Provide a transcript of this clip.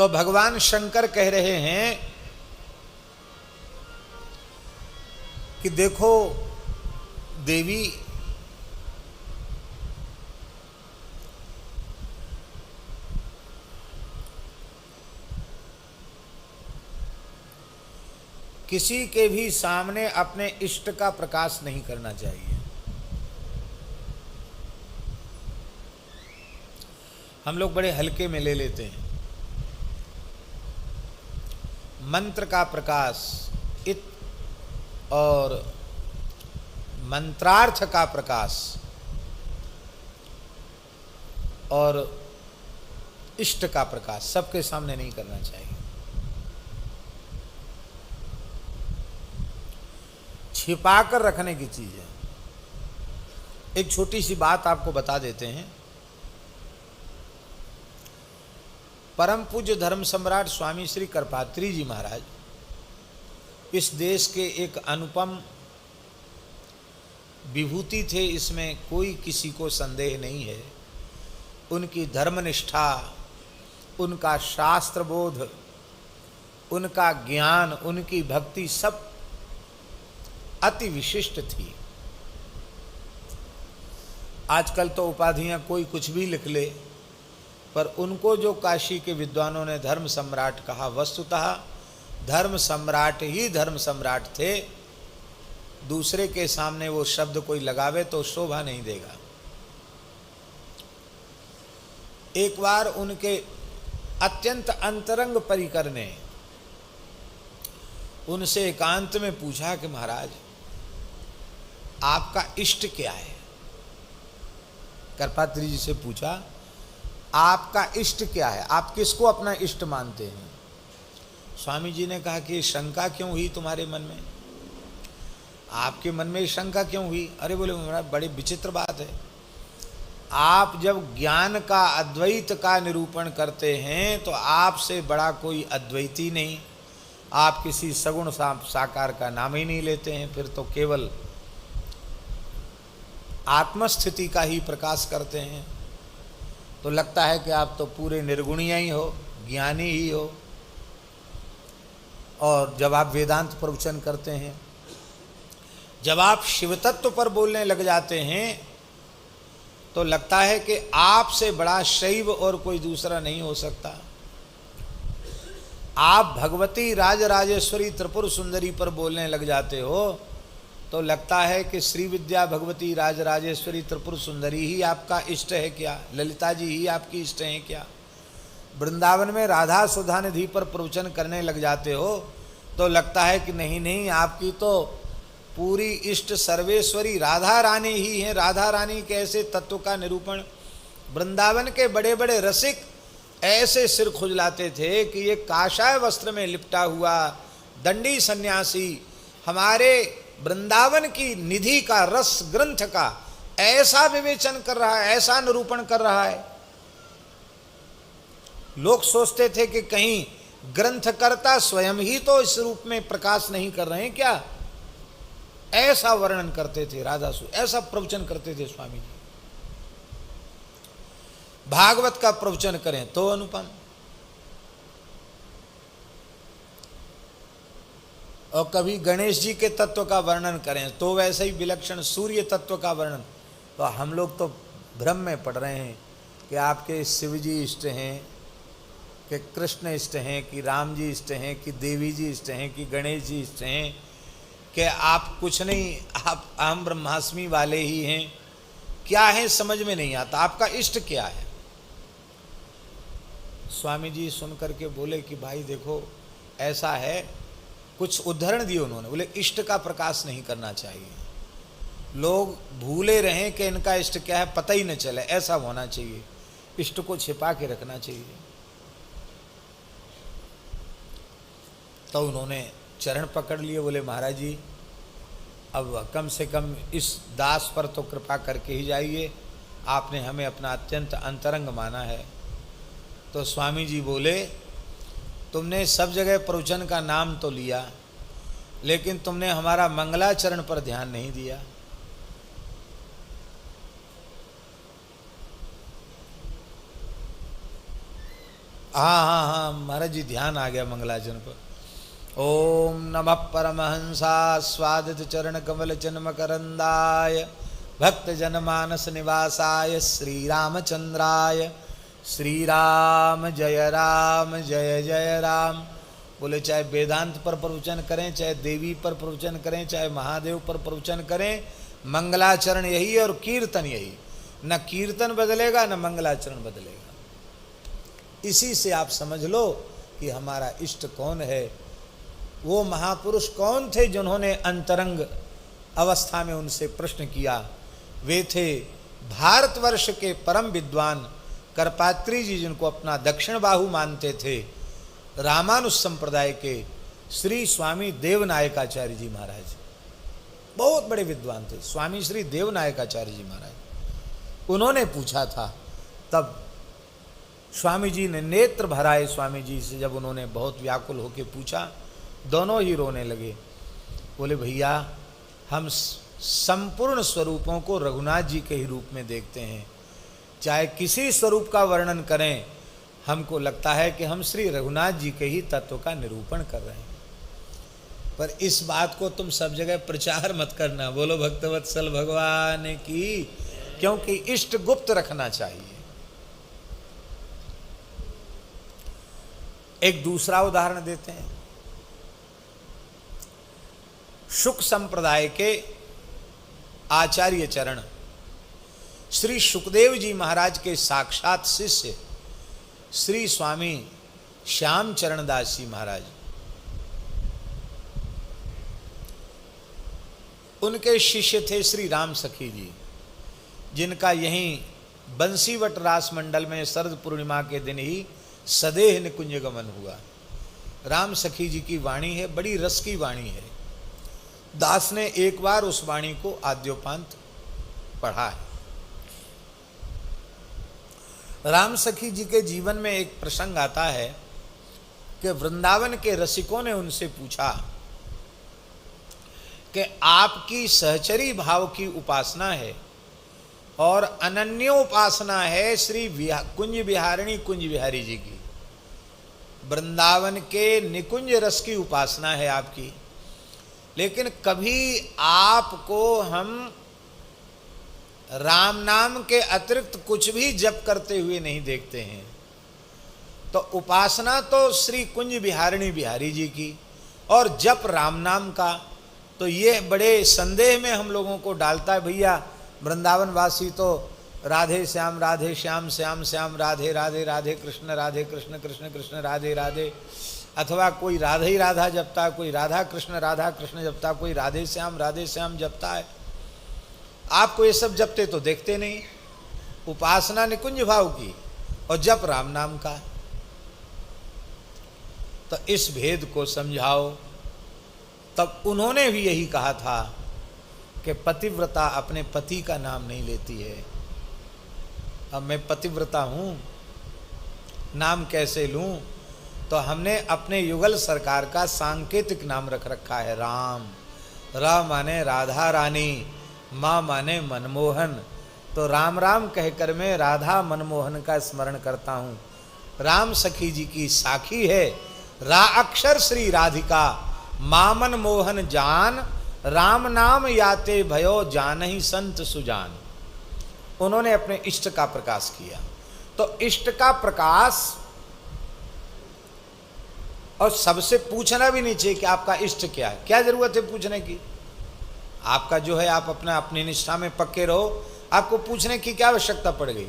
तो भगवान शंकर कह रहे हैं कि देखो देवी, किसी के भी सामने अपने इष्ट का प्रकाश नहीं करना चाहिए। हम लोग बड़े हल्के में ले लेते हैं। मंत्र का प्रकाश इत और मंत्रार्थ का प्रकाश और इष्ट का प्रकाश सबके सामने नहीं करना चाहिए। छिपा कर रखने की चीज है। एक छोटी सी बात आपको बता देते हैं। परम पूज्य धर्म सम्राट स्वामी श्री करपात्री जी महाराज इस देश के एक अनुपम विभूति थे, इसमें कोई किसी को संदेह नहीं है। उनकी धर्मनिष्ठा, उनका शास्त्र बोध, उनका ज्ञान, उनकी भक्ति सब अति विशिष्ट थी। आजकल तो उपाधियां कोई कुछ भी लिख ले, पर उनको जो काशी के विद्वानों ने धर्म सम्राट कहा, वस्तुतः धर्म सम्राट ही धर्म सम्राट थे। दूसरे के सामने वो शब्द कोई लगावे तो शोभा नहीं देगा। एक बार उनके अत्यंत अंतरंग परिकर ने उनसे एकांत में पूछा कि महाराज आपका इष्ट क्या है। करपात्री जी से पूछा आपका इष्ट क्या है, आप किसको अपना इष्ट मानते हैं। स्वामी जी ने कहा कि शंका क्यों हुई तुम्हारे मन में, आपके मन में शंका क्यों हुई। अरे बोले महाराज बड़ी विचित्र बात है, आप जब ज्ञान का अद्वैत का निरूपण करते हैं तो आपसे बड़ा कोई अद्वैती नहीं। आप किसी सगुण साकार का नाम ही नहीं लेते हैं, फिर तो केवल आत्मस्थिति का ही प्रकाश करते हैं। तो लगता है कि आप तो पूरे निर्गुणीय ही हो, ज्ञानी ही हो। और जब आप वेदांत प्रवचन करते हैं, जब आप शिव तत्व पर बोलने लग जाते हैं, तो लगता है कि आपसे बड़ा शैव और कोई दूसरा नहीं हो सकता। आप भगवती राजराजेश्वरी त्रिपुर सुंदरी पर बोलने लग जाते हो तो लगता है कि श्री विद्या भगवती राजराजेश्वरी त्रिपुर सुंदरी ही आपका इष्ट है क्या, ललिता जी ही आपकी इष्ट हैं क्या। वृंदावन में राधा सुधा निधि पर प्रवचन करने लग जाते हो तो लगता है कि नहीं नहीं, आपकी तो पूरी इष्ट सर्वेश्वरी राधा रानी ही है। राधा रानी के ऐसे तत्व का निरूपण वृंदावन के बड़े बड़े रसिक ऐसे सिर खुजलाते थे कि ये काषाय वस्त्र में लिपटा हुआ दंडी सन्यासी हमारे वृंदावन की निधि का, रस ग्रंथ का ऐसा विवेचन कर रहा है, ऐसा निरूपण कर रहा है। लोग सोचते थे कि कहीं ग्रंथकर्ता स्वयं ही तो इस रूप में प्रकाश नहीं कर रहे हैं क्या। ऐसा वर्णन करते थे राधा सु, ऐसा प्रवचन करते थे स्वामी जी। भागवत का प्रवचन करें तो अनुपम, और कभी गणेश जी के तत्व का वर्णन करें तो वैसे ही विलक्षण सूर्य तत्व का वर्णन। तो हम लोग तो भ्रम में पड़ रहे हैं कि आपके शिव जी इष्ट हैं, कि कृष्ण इष्ट हैं, कि राम जी इष्ट हैं, कि देवी जी इष्ट हैं, कि गणेश जी इष्ट हैं, कि आप कुछ नहीं, आप अहम ब्रह्मास्मि वाले ही हैं। क्या है समझ में नहीं आता, आपका इष्ट क्या है। स्वामी जी सुन करके बोले कि भाई देखो ऐसा है, कुछ उदाहरण दिए उन्होंने। बोले इष्ट का प्रकाश नहीं करना चाहिए, लोग भूले रहें कि इनका इष्ट क्या है, पता ही न चले, ऐसा होना चाहिए। इष्ट को छिपा के रखना चाहिए। तो उन्होंने चरण पकड़ लिए, बोले महाराज जी अब कम से कम इस दास पर तो कृपा करके ही जाइए, आपने हमें अपना अत्यंत अंतरंग माना है। तो स्वामी जी बोले तुमने सब जगह प्रवचन का नाम तो लिया, लेकिन तुमने हमारा मंगलाचरण पर ध्यान नहीं दिया। हाँ हाँ हाँ महाराज जी ध्यान आ गया मंगलाचरण पर। ओम नमः परमहंसा स्वादित चरण कमल चिन्मकरंदाय भक्त जनमानस निवासाय श्री रामचंद्राय। श्री राम जय जय राम। बोले चाहे वेदांत पर प्रवचन करें, चाहे देवी पर प्रवचन करें, चाहे महादेव पर प्रवचन करें, मंगलाचरण यही और कीर्तन यही। न कीर्तन बदलेगा न मंगलाचरण बदलेगा। इसी से आप समझ लो कि हमारा इष्ट कौन है। वो महापुरुष कौन थे जिन्होंने अंतरंग अवस्था में उनसे प्रश्न किया। वे थे भारतवर्ष के परम विद्वान करपात्री जी, जिनको अपना दक्षिण बाहु मानते थे, रामानुज संप्रदाय के श्री स्वामी देवनायकाचार्य जी महाराज। बहुत बड़े विद्वान थे स्वामी श्री देवनायकाचार्य जी महाराज। उन्होंने पूछा था, तब स्वामी जी ने नेत्र भराए स्वामी जी से। जब उन्होंने बहुत व्याकुल होकर पूछा, दोनों ही रोने लगे। बोले भैया हम संपूर्ण स्वरूपों को रघुनाथ जी के ही रूप में देखते हैं। चाहे किसी स्वरूप का वर्णन करें, हमको लगता है कि हम श्री रघुनाथ जी के ही तत्व का निरूपण कर रहे हैं। पर इस बात को तुम सब जगह प्रचार मत करना। बोलो भक्तवत्सल भगवान की, क्योंकि इष्ट गुप्त रखना चाहिए। एक दूसरा उदाहरण देते हैं। शुक संप्रदाय के आचार्य चरण श्री सुखदेव जी महाराज के साक्षात शिष्य श्री स्वामी श्याम चरण दास जी महाराज, उनके शिष्य थे श्री राम सखी जी, जिनका यहीं बंसीवट रास मंडल में शरद पूर्णिमा के दिन ही सदेह निकुंज गमन हुआ। राम सखी जी की वाणी है, बड़ी रस की वाणी है। दास ने एक बार उस वाणी को आद्योपांत पढ़ा है। राम सखी जी के जीवन में एक प्रसंग आता है कि वृंदावन के रसिकों ने उनसे पूछा कि आपकी सहचरी भाव की उपासना है और अनन्योपासना है श्री कुंज विहारिणी कुंज विहारी जी की। वृंदावन के निकुंज रस की उपासना है आपकी, लेकिन कभी आपको हम राम नाम के अतिरिक्त कुछ भी जप करते हुए नहीं देखते हैं। तो उपासना तो श्री कुंज विहारिणी बिहारी जी की और जप राम नाम का, तो ये बड़े संदेह में हम लोगों को डालता है। भैया वृंदावन वासी तो राधे श्याम श्याम श्याम राधे राधे राधे कृष्ण कृष्ण कृष्ण राधे राधे, अथवा कोई राधे ही राधा जपता है, कोई राधा कृष्ण जपता, कोई राधे श्याम जपता है। आपको ये सब जपते तो देखते नहीं। उपासना निकुंज भाव की और जप राम नाम का। तो इस भेद को समझाओ। तब उन्होंने भी यही कहा था कि पतिव्रता अपने पति का नाम नहीं लेती है। अब मैं पतिव्रता हूँ, नाम कैसे लूँ? तो हमने अपने युगल सरकार का सांकेतिक नाम रख रखा है राम। रा माने राधा रानी, माँ माने मनमोहन। तो राम राम कहकर मैं राधा मनमोहन का स्मरण करता हूँ। राम सखी जी की साखी है, रा अक्षर श्री राधिका, माँ मनमोहन जान, राम नाम याते भयो जानहि संत सुजान। उन्होंने अपने इष्ट का प्रकाश किया। तो इष्ट का प्रकाश, और सबसे पूछना भी नहीं चाहिए कि आपका इष्ट क्या है। क्या जरूरत है पूछने की? आपका जो है आप अपना अपनी निष्ठा में पक्के रहो, आपको पूछने की क्या आवश्यकता पड़ गई?